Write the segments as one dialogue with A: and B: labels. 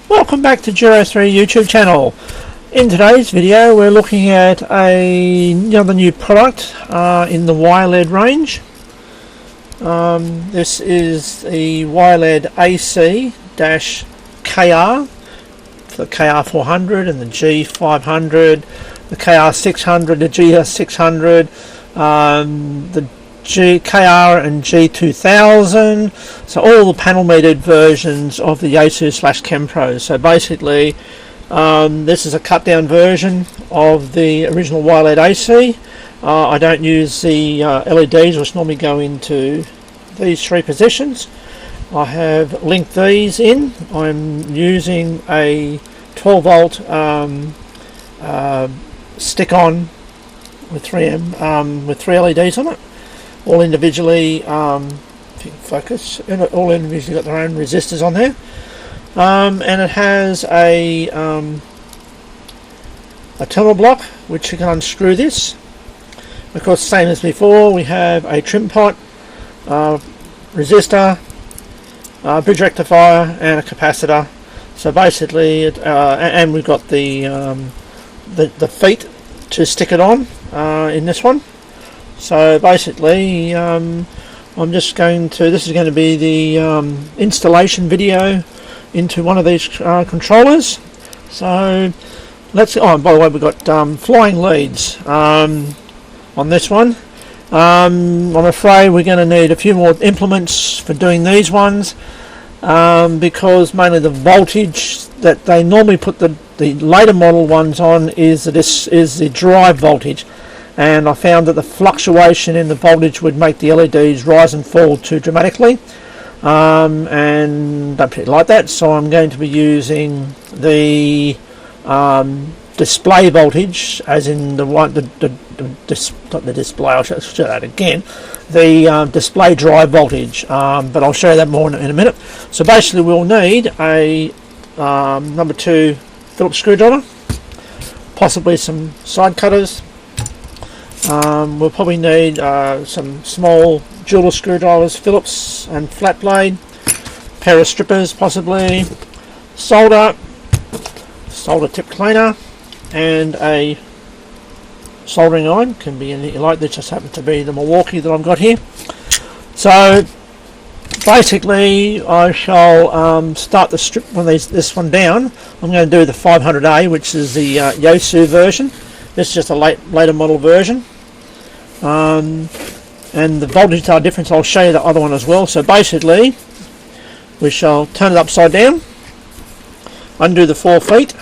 A: Welcome back to Giro3 YouTube channel. In today's video we're looking at another new product in the yLED range. This is the yLED-ac-KR for the KR400 and the G500, the KR600, the GS600, the KR and G2000, so all the panel metered versions of the Yaesu/KENPRO. So basically this is a cut down version of the original yLED-AC. I don't use the LEDs, which normally go into these three positions. I have linked these in. I'm using a 12 volt stick on with 3M with 3 LEDs on it, all individually, if you can focus, all individually got their own resistors on there, and it has a terminal block which you can unscrew this. Of course, same as before, we have a trim pot, resistor, bridge rectifier and a capacitor. So basically and we've got the feet to stick it on in this one. So basically I'm just going to, this is going to be the installation video into one of these controllers. So let's, oh, and by the way, we've got flying leads on this one. I'm afraid we're going to need a few more implements for doing these ones, because mainly the voltage that they normally put the later model ones on is the drive voltage, and I found that the fluctuation in the voltage would make the LEDs rise and fall too dramatically, and don't particularly like that. So I'm going to be using the display voltage, as in the one, not the display, I'll show that again, the display drive voltage, but I'll show you that more in a minute. So basically we'll need a number 2 Phillips screwdriver, possibly some side cutters. We'll probably need some small jeweler screwdrivers, Phillips and flat blade, pair of strippers possibly, solder tip cleaner, and a soldering iron. Can be anything you like, this just happens to be the Milwaukee that I've got here. So basically I shall start the strip this one down. I'm going to do the 500A, which is the Yaesu version. This is just a later model version, and the voltages are different, so I'll show you the other one as well. So basically we shall turn it upside down, undo the 4 feet,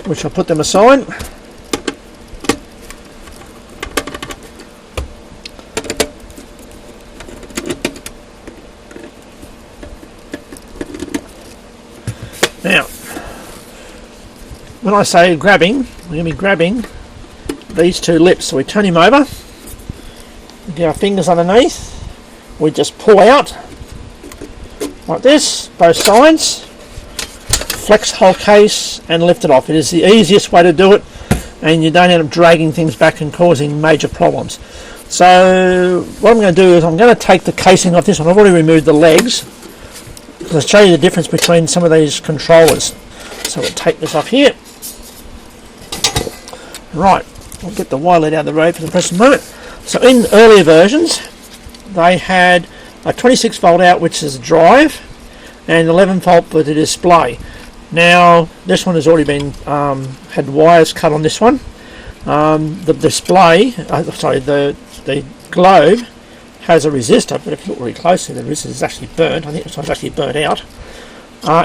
A: which I'll put them aside. Now, when I say grabbing, we're going to be grabbing these 2 lips. So we turn him over, get our fingers underneath, we just pull out like this, both sides, flex the whole case and lift it off. It is the easiest way to do it, and you don't end up dragging things back and causing major problems. So what I'm going to do is I'm going to take the casing off this one. I've already removed the legs. I'll show you the difference between some of these controllers. So we'll take this off here. Right, we'll get the yLED out of the road for the present moment. So in earlier versions they had a 26 volt out, which is a drive, and 11 volt for the display. Now this one has already been had wires cut on this one. The display, the globe has a resistor, but if you look really closely, the resistor is actually burnt. I think it's actually burnt out.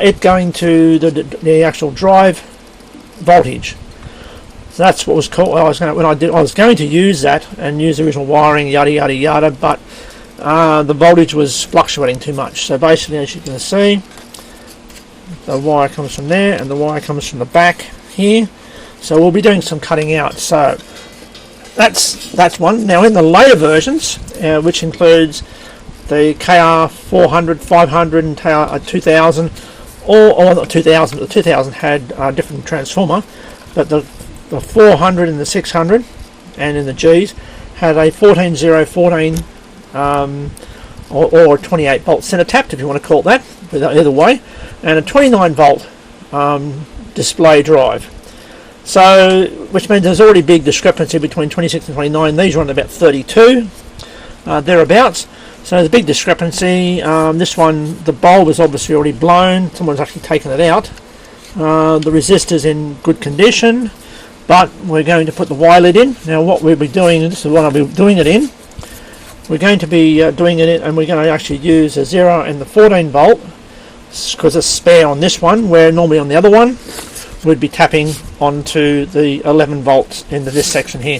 A: It going to the actual drive voltage. So that's what was called. I was going to use that and use the original wiring, yada yada yada, but the voltage was fluctuating too much. So basically, as you can see, the wire comes from there and the wire comes from the back here. So we'll be doing some cutting out. So that's one. Now in the later versions, which includes the KR400, 500 and KR2000, or not 2000, but the 2000 had a different transformer, but the 400 and the 600 and in the Gs had a 14014 or a 28 volt center tapped, if you want to call it that. either way, and a 29 volt display drive. So, which means there's already a big discrepancy between 26 and 29. These are on about 32, thereabouts. So there's a big discrepancy. This one, the bulb is obviously already blown. Someone's actually taken it out. The resistor's in good condition, but we're going to put the yLED in. Now what we'll be doing, this is what I'll be doing it in. We're going to be doing it in, and we're going to actually use a 0 and the 14 volt, because it's spare on this one, where normally on the other one we'd be tapping onto the 11 volts into this section here.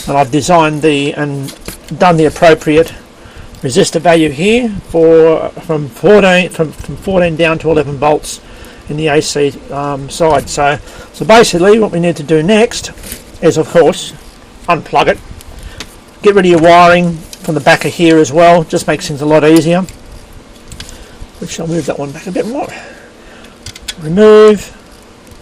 A: And I've designed and done the appropriate resistor value here for from 14 down to 11 volts in the AC side. So basically what we need to do next is, of course, unplug it, get rid of your wiring from the back of here as well, just makes things a lot easier. Which I'll move that one back a bit more. Remove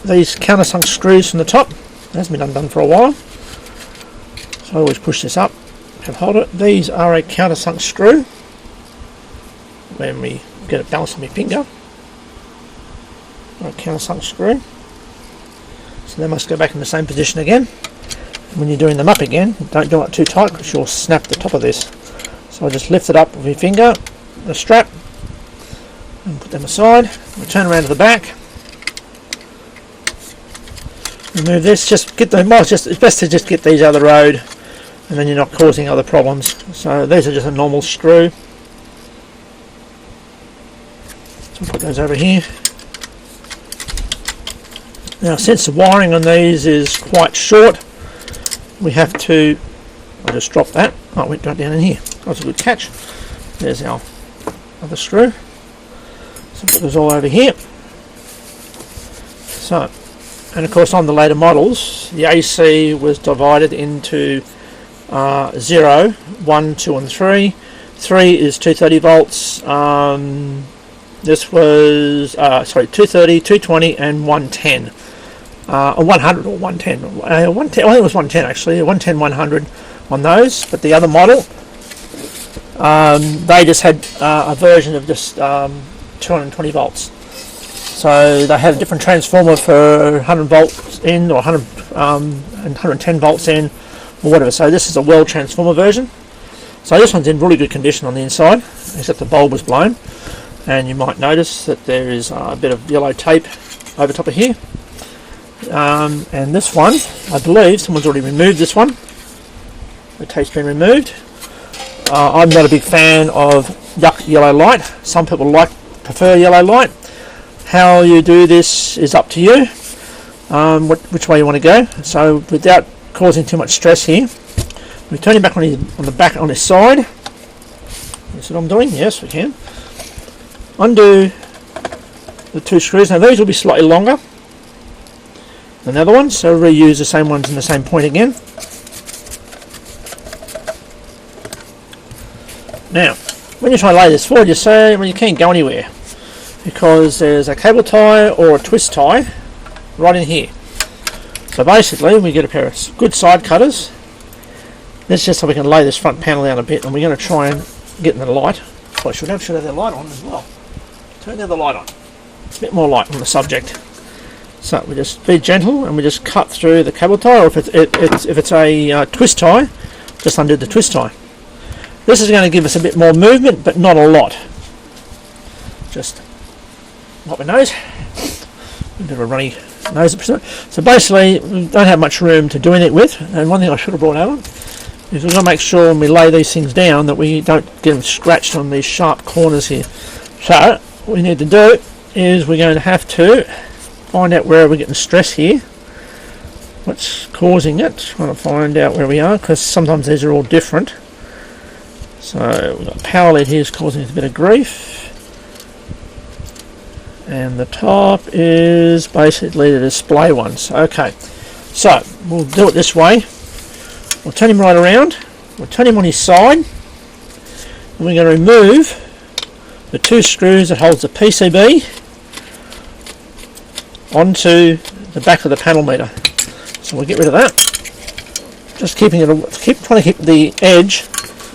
A: these countersunk screws from the top. It hasn't been undone for a while, so I always push this up and hold it. These are a countersunk screw. When we get it balanced on my finger, a countersunk screw. So they must go back in the same position again. When you're doing them up again, don't do it too tight because you'll snap the top of this. So I just lift it up with my finger, the strap, and put them aside. We'll turn around to the back. Remove this. Just get them. It's best to just get these out of the road, and then you're not causing other problems. So these are just a normal screw. So we'll put those over here. Now, since the wiring on these is quite short, we have to, I'll just drop that. Oh, it went right down in here. That was a good catch. There's our other screw. So put those all over here. So, and of course on the later models, the AC was divided into 0, 1, 2 and 3. 3 is 230 volts. This was, 230, 220 and 110. 100 or 110. 110. I think it was 110 actually. 110, 100 on those. But the other model, they just had a version of just 220 volts. So they had a different transformer for 100 volts in, or 100 and 110 volts in, or whatever. So this is a world transformer version. So this one's in really good condition on the inside, except the bulb was blown. And you might notice that there is a bit of yellow tape over top of here. And this one, I believe someone's already removed this one. The tape's been removed. I'm not a big fan of yellow light. Some people prefer yellow light. How you do this is up to you, which way you want to go. So without causing too much stress here, we turn him back on the back on his side. That's what I'm doing. Yes, we can. Undo the two screws. Now these will be slightly longer than the other ones, so reuse the same ones in the same point again. Now, when you try to lay this forward, you say, well, you can't go anywhere because there's a cable tie or a twist tie right in here. So basically, we get a pair of good side cutters. That's just so we can lay this front panel down a bit, and we're going to try and get in the light. Well, I should have the light on as well. Turn the other light on. It's a bit more light on the subject. So we just be gentle and we just cut through the cable tie, or if it's a twist tie, just undo the twist tie. This is going to give us a bit more movement, but not a lot. Just wipe my nose. A bit of a runny nose. So basically, we don't have much room to do anything with. And one thing I should have brought out is we've got to make sure when we lay these things down that we don't get them scratched on these sharp corners here. So what we need to do is we're going to have to find out where we're getting stress here, what's causing it, trying to find out where we are, because sometimes these are all different. So we've got power lead here is causing us a bit of grief, and the top is basically the display ones. Okay, so we'll do it this way. We'll turn him right around, we'll turn him on his side, and we're going to remove the two screws that holds the PCB onto the back of the panel meter. So we'll get rid of that. Just trying to keep the edge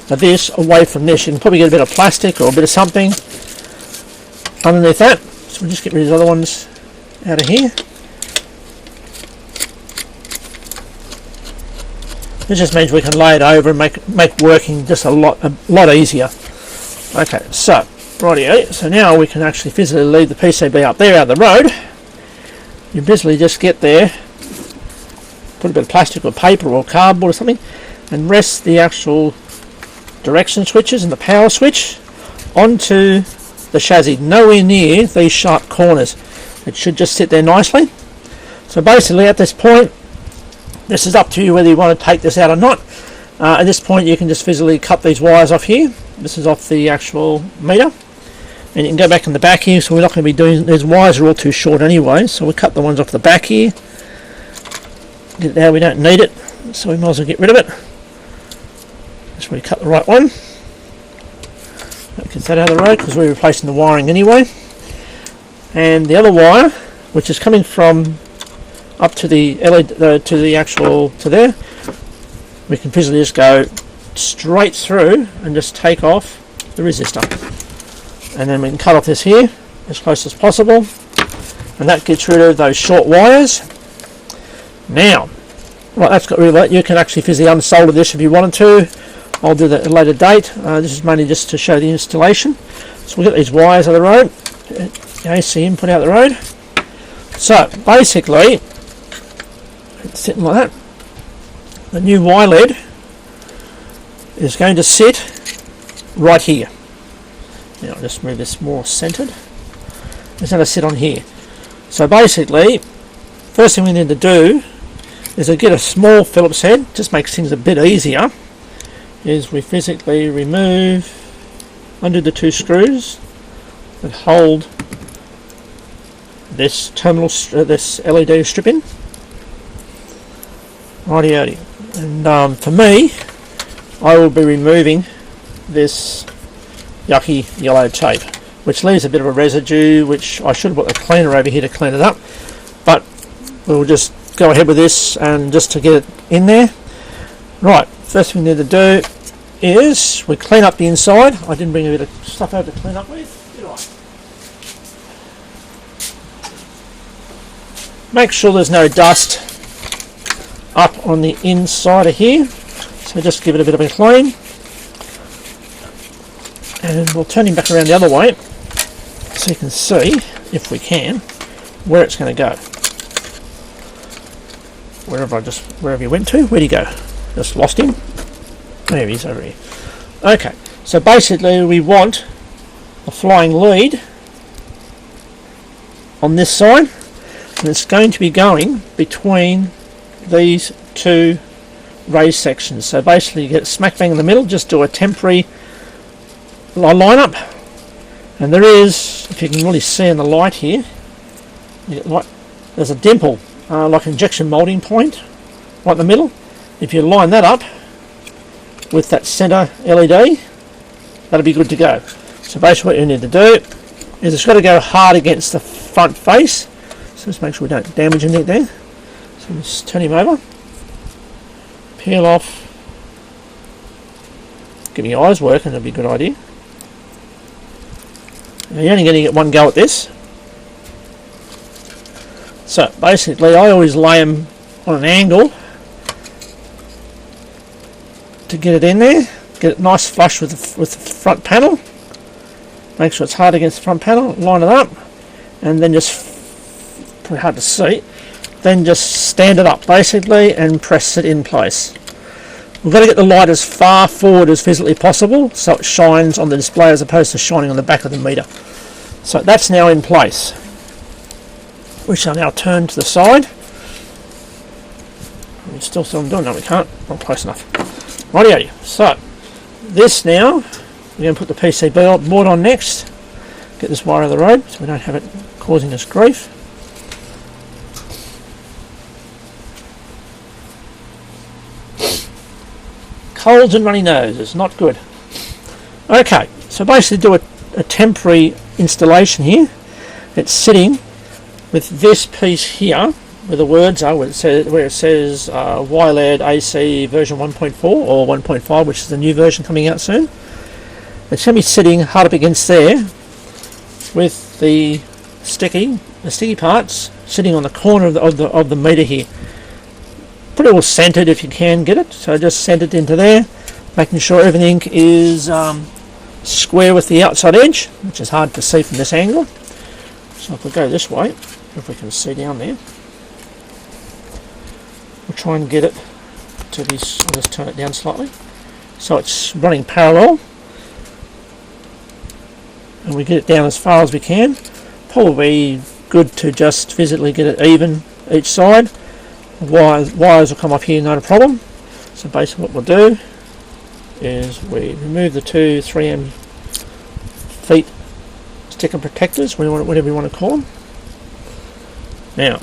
A: of this away from this. You can probably get a bit of plastic or a bit of something underneath that. So we'll just get rid of these other ones out of here. This just means we can lay it over and make working just a lot easier. Okay, so rightio. So now we can actually physically leave the PCB up there out of the road. You basically just get there, put a bit of plastic or paper or cardboard or something, and rest the actual direction switches and the power switch onto the chassis, nowhere near these sharp corners. It should just sit there nicely. So basically at this point, this is up to you whether you want to take this out or not. At this point you can just physically cut these wires off here. This is off the actual meter. And you can go back in the back here, so we're not going to be doing, these wires are all too short anyway, so we'll cut the ones off the back here. Get it out, we don't need it, so we might as well get rid of it. Just really cut the right one. That gets that out of the road because we're replacing the wiring anyway. And the other wire, which is coming from up to the LED, to the actual, to there, we can physically just go straight through and just take off the resistor. And then we can cut off this here as close as possible, and that gets rid of those short wires. Now, right, that's got rid of that. You can actually physically unsolder this if you wanted to. I'll do that at a later date. This is mainly just to show the installation. So we'll get these wires out of the road, the AC input out of the road. So basically, it's sitting like that. The new yLED is going to sit right here. Now I'll just move this more centered. It's going to sit on here. So basically, first thing we need to do is to get a small Phillips head. Just makes things a bit easier. Is we physically remove, undo the two screws that hold this terminal, this LED strip in. Righty-o. And for me, I will be removing this yucky yellow tape, which leaves a bit of a residue, which I should have put a cleaner over here to clean it up, but we'll just go ahead with this and just to get it in there. Right, first thing we need to do is we clean up the inside. I didn't bring a bit of stuff over to clean up with, did I? Make sure there's no dust up on the inside of here, so just give it a bit of a clean. And we'll turn him back around the other way so you can see, if we can, where it's going to go. Wherever he went to, where'd he go? Just lost him. There he is, over here. Okay, so basically we want a flying lead on this side, and it's going to be going between these two raised sections. So basically you get smack bang in the middle, just do a temporary line up, and there is, if you can really see in the light here, there's a dimple, like an injection molding point right in the middle. If you line that up with that center LED, that'll be good to go. So basically what you need to do is it's got to go hard against the front face, so just make sure we don't damage anything there. So just turn him over, peel off, get your eyes working, that'd be a good idea. Now you're only going to get one go at this. So basically I always lay them on an angle to get it in there, get it nice flush with the front panel, make sure it's hard against the front panel, line it up, and then just, probably hard to see, then just stand it up basically and press it in place. We've got to get the light as far forward as physically possible so it shines on the display as opposed to shining on the back of the meter. So that's now in place. We shall now turn to the side. We still see what I'm doing? No, we can't. Not close enough. Rightio. So this now, we're going to put the PCB board on next. Get this wire out of the road so we don't have it causing us grief. Colds and runny noses, not good. Okay, so basically do a temporary installation here. It's sitting with this piece here, where the words are, where it says yLED-ac version 1.4 or 1.5, which is the new version coming out soon. It's going to be sitting hard up against there with the sticky parts sitting on the corner of the meter here. Put it all centered if you can get it. So just center it into there, making sure everything is square with the outside edge, which is hard to see from this angle. So if we go this way, if we can see down there, we'll try and get it to this. I'll just turn it down slightly so it's running parallel, and we get it down as far as we can. Probably good to just physically get it even each side. Wires will come up here, not a problem. So basically what we'll do is we remove the two 3M feet sticker protectors, whatever you want to call them. Now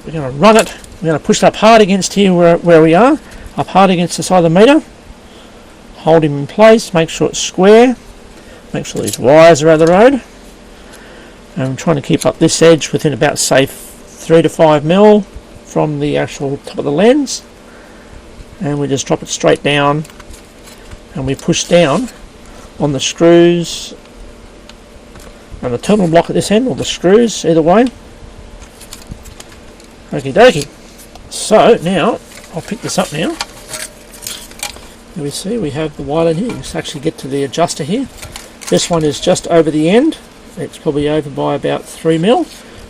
A: we're going to run it, we're going to push it up hard against here where we are, up hard against the side of the meter. Hold him in place, make sure it's square, make sure these wires are out of the road. And I'm trying to keep up this edge within about, say, 3 to 5 mil from the actual top of the lens. And we just drop it straight down, and we push down on the screws and the terminal block at this end, or the screws, either way. Okie dokie. So now I'll pick this up now. Here we see we have the yLED here. Let's actually get to the adjuster here. This one is just over the end. It's probably over by about 3 mil.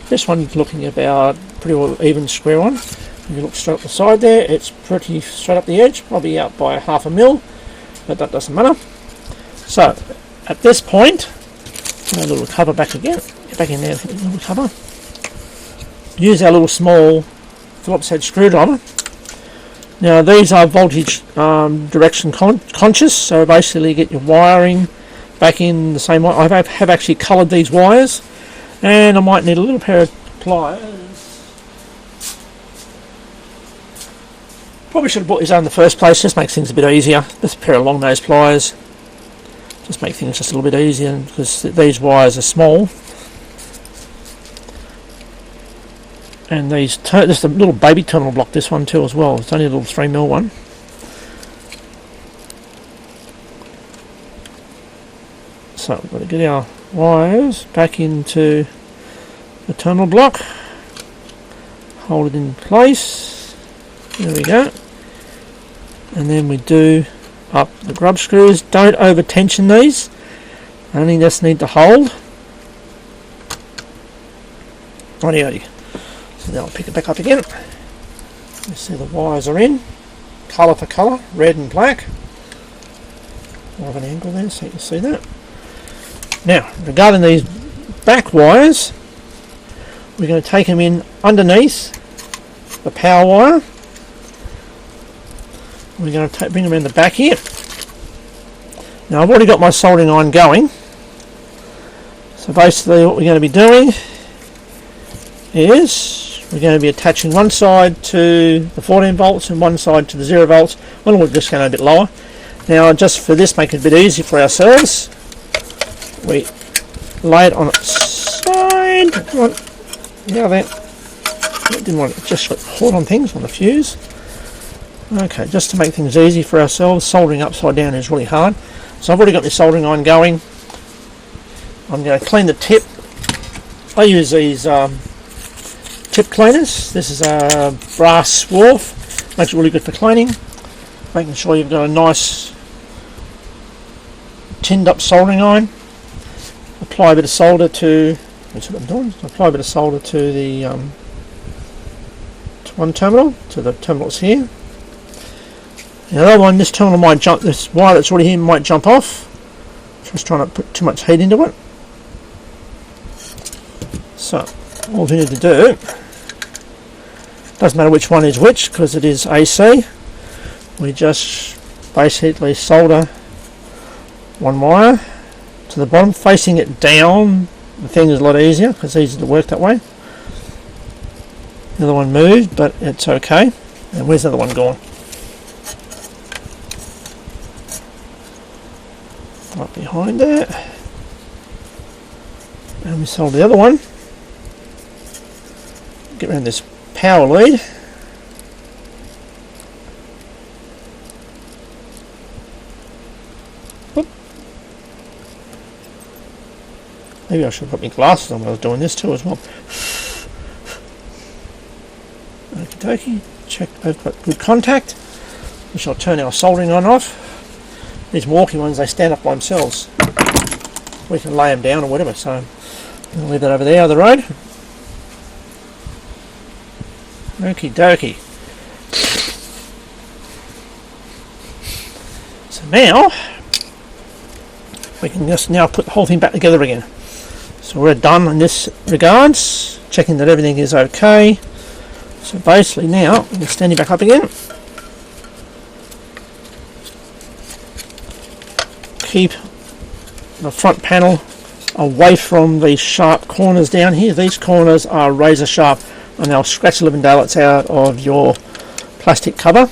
A: This one's looking about pretty well even square on. If you look straight up the side there, it's pretty straight up the edge, probably out by 0.5 mil, but that doesn't matter. So at this point, a little cover back again. Get back in there, a little cover. Use our little small Phillips head screwdriver. Now these are voltage direction conscious, so basically get your wiring back in the same way. I have actually coloured these wires, and I might need a little pair of pliers. Probably should have bought these out in the first place, just makes things a bit easier. Just a pair of long nose pliers, just make things just a little bit easier, because these wires are small. And these, just a little baby terminal block, this one too as well. It's only a little 3 mil one. So we're going to get our wires back into the terminal block. Hold it in place. There we go. And then we do up the grub screws. Don't over tension these. Only just need to hold. Righty-righty. So now I'll pick it back up again. You see the wires are in, colour for colour, red and black. More of an angle there so you can see that. Now, regarding these back wires, we're going to take them in underneath the power wire. We're going to bring them in the back here. Now I've already got my soldering iron going. So basically what we're going to be doing is we're going to be attaching one side to the 14 volts and one side to the 0 volts. Well, we're just going a bit lower. Now, just for this, make it a bit easy for ourselves, we lay it on its side. Come on, now that didn't want to just hold on things on the fuse. Okay, just to make things easy for ourselves, soldering upside down is really hard. So I've already got this soldering iron going. I'm going to clean the tip. I use these tip cleaners. This is a brass swarf, makes it really good for cleaning, making sure you've got a nice tinned up soldering iron. Apply a bit of solder to, that's what I'm doing, apply a bit of solder to the to one terminal, to the terminals here. The other one, this terminal might jump, this wire that's already here might jump off. Just trying to put too much heat into it. So all we need to do, doesn't matter which one is which because it is AC, we just basically solder one wire to the bottom, facing it down. The thing is a lot easier because it's easier to work that way. The other one moved, but it's okay. And where's the other one gone? Right behind there. And we solder the other one. Get around this power lead. Whoop. Maybe I should put my glasses on when I was doing this too as well. Okie dokie. Check they've got good contact. We shall turn our soldering iron off. These walkie ones, they stand up by themselves. We can lay them down or whatever, so I'll leave that over there on the road. Okie dokie. So now we can just now put the whole thing back together again. So we're done in this regards, checking that everything is okay. So basically now we're standing back up again. Keep the front panel away from these sharp corners down here. These corners are razor sharp and they'll scratch the living daylights out of your plastic cover.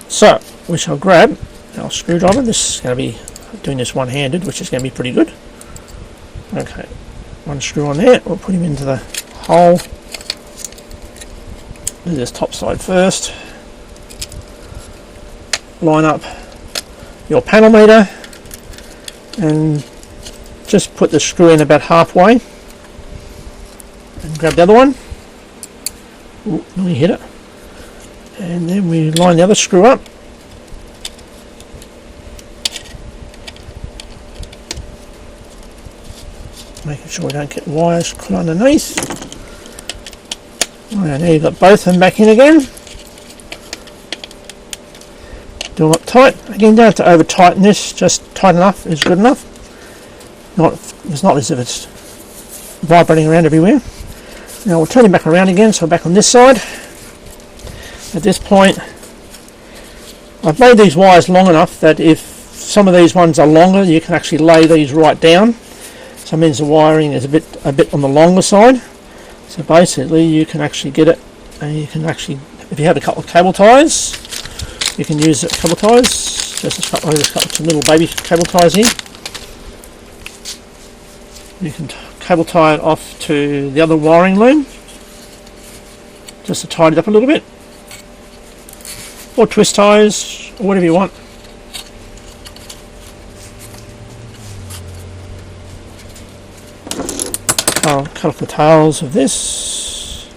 A: So we shall grab our screwdriver. This is going to be doing this one-handed, which is going to be pretty good. Okay, one screw on there. We'll put him into the hole. Do this top side first. Line up your panel meter and just put the screw in about halfway and grab the other one. Ooh, nearly hit it. And then we line the other screw up. Making sure we don't get wires caught underneath. Right, now you've got both of them back in again. Do them up tight. Again, don't have to over tighten this, just tight enough is good enough. It's not as if it's vibrating around everywhere. Now we'll turn it back around again, so back on this side. At this point, I've made these wires long enough that if some of these ones are longer, you can actually lay these right down. So it means the wiring is a bit on the longer side. So basically you can actually get it, and you can actually, if you have a couple of cable ties, you can use cable ties. Just got some little baby cable ties here. You can cable tie it off to the other wiring loom, just to tidy it up a little bit, or twist ties, or whatever you want. I'll cut off the tails of this,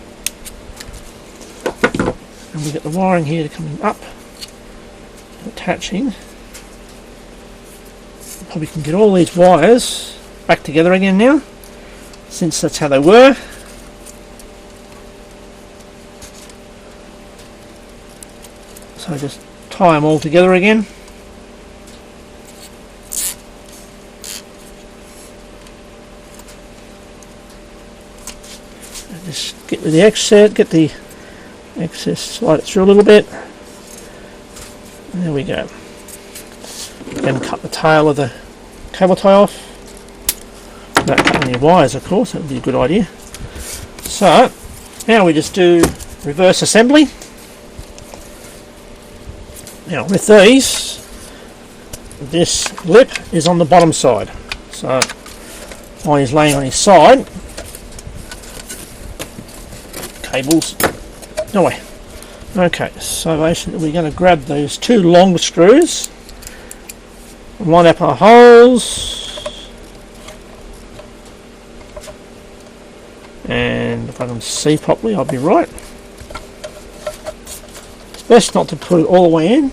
A: and we get the wiring here coming up, attaching. Probably can get all these wires back together again now, since that's how they were. So just tie them all together again. And just get rid of the excess, get the excess, slide it through a little bit. And there we go. Then cut the tail of the cable tie off. Without cutting any wires, of course, that would be a good idea. So now we just do reverse assembly. Now with these, this lip is on the bottom side, so while he's laying on his side, cables, no way. Okay, so basically we're going to grab those two long screws, line up our holes, and if I can see properly I'll be right. It's best not to put it all the way in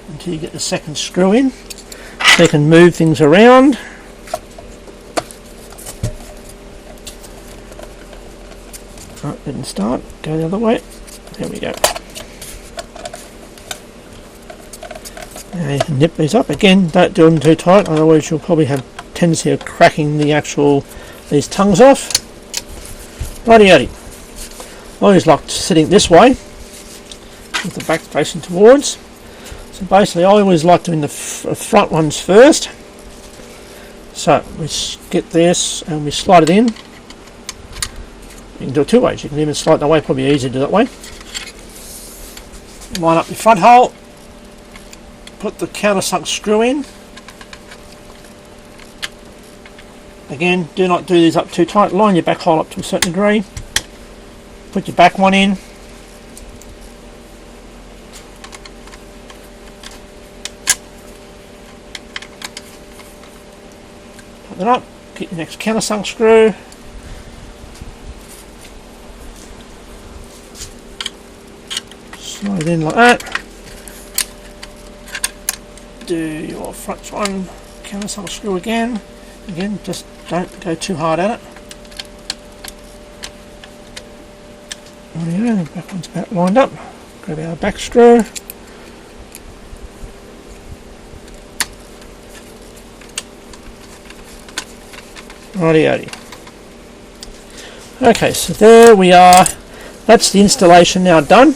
A: until you get the second screw in, so you can move things around. Oh, didn't start, go the other way, there we go. Now you can nip these up again, don't do them too tight, otherwise you'll probably have a tendency of cracking these tongues off. Righty-o. I always like sitting this way with the back facing towards. So basically I always like doing the front ones first. So we get this and we slide it in. You can do it two ways. You can even slide it that way, probably easier to do that way. Line up your front hole, put the countersunk screw in. Again, do not do these up too tight. Line your back hole up to a certain degree. Put your back one in. Put that up. Get your next countersunk screw. Slide it in like that. Do your front one, countersunk screw again. Again, just don't go too hard at it. There we go, the back one's about lined up. Grab our back screw. Righty-righty. Okay, so there we are. That's the installation now done.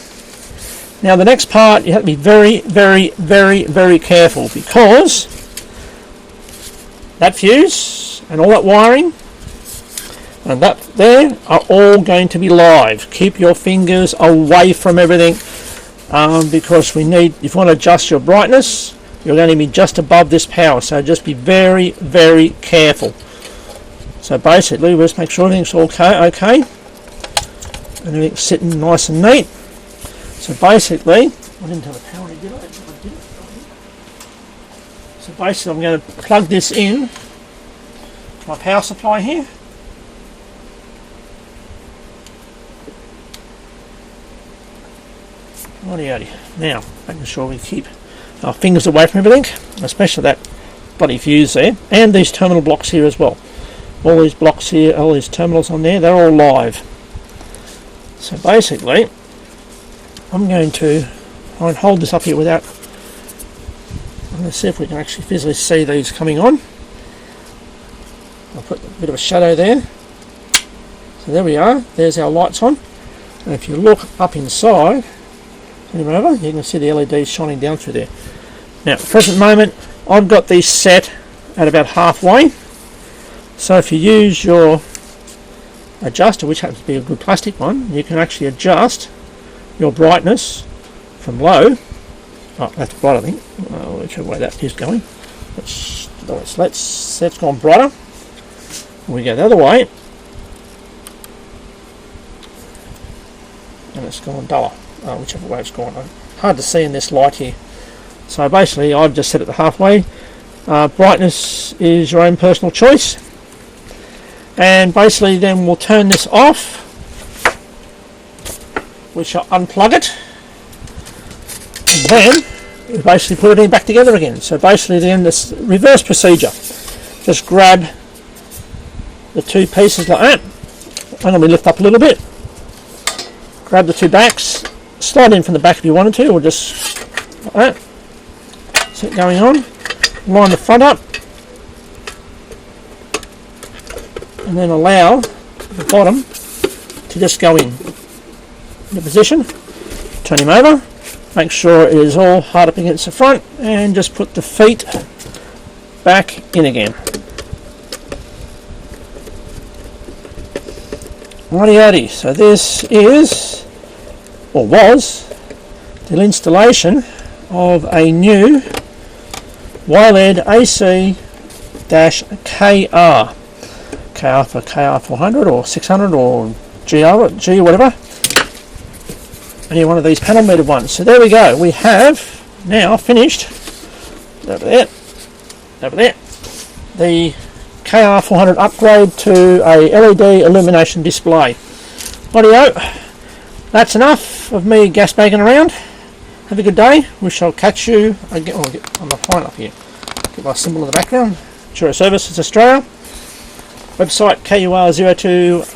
A: Now the next part, you have to be very, very, very, very careful, because that fuse and all that wiring and that there are all going to be live. Keep your fingers away from everything, because we need, if you want to adjust your brightness, you're going to be just above this power, so just be very, very careful. So basically, we'll just make sure everything's okay, and everything's sitting nice and neat. So basically, I didn't have a power, did I? So basically, I'm going to plug this in to my power supply here. Righty-righty. Now, making sure we keep our fingers away from everything, especially that bloody fuse there, and these terminal blocks here as well. All these blocks here, all these terminals on there, they're all live. So basically, I'm going to try and hold this up here without, I'm going to see if we can actually physically see these coming on. I'll put a bit of a shadow there. So there we are, there's our lights on. And if you look up inside, over, you can see the LEDs shining down through there. Now at the present moment, I've got these set at about halfway. So if you use your adjuster, which happens to be a good plastic one, you can actually adjust your brightness from low. Oh, that's bright, I think. Whichever way that is going. That's gone brighter. We go the other way, and it's gone duller. Whichever way it's gone. Hard to see in this light here. So basically, I've just set it to halfway. Brightness is your own personal choice. And basically, then we'll turn this off. We shall unplug it, and then we basically put it in back together again. So basically, then this reverse procedure. Just grab the two pieces like that, and then we lift up a little bit. Grab the two backs. Slide in from the back if you wanted to, or just like that. Set going on. Line the front up, and then allow the bottom to just go in the position. Turn him over. Make sure it is all hard up against the front, and just put the feet back in again. Righty-righty. So this is, or was, the installation of a new yLED-ac-KR. KR for KR400 or 600 or G whatever. Any one of these panel meter ones. So there we go. We have now finished over there, the KR400 upgrade to a LED illumination display. Rightio. That's enough of me gas bagging around. Have a good day. We shall catch you again. Oh, I'm not fine up here. Get my symbol in the background. Churro Services Australia. Website KUR02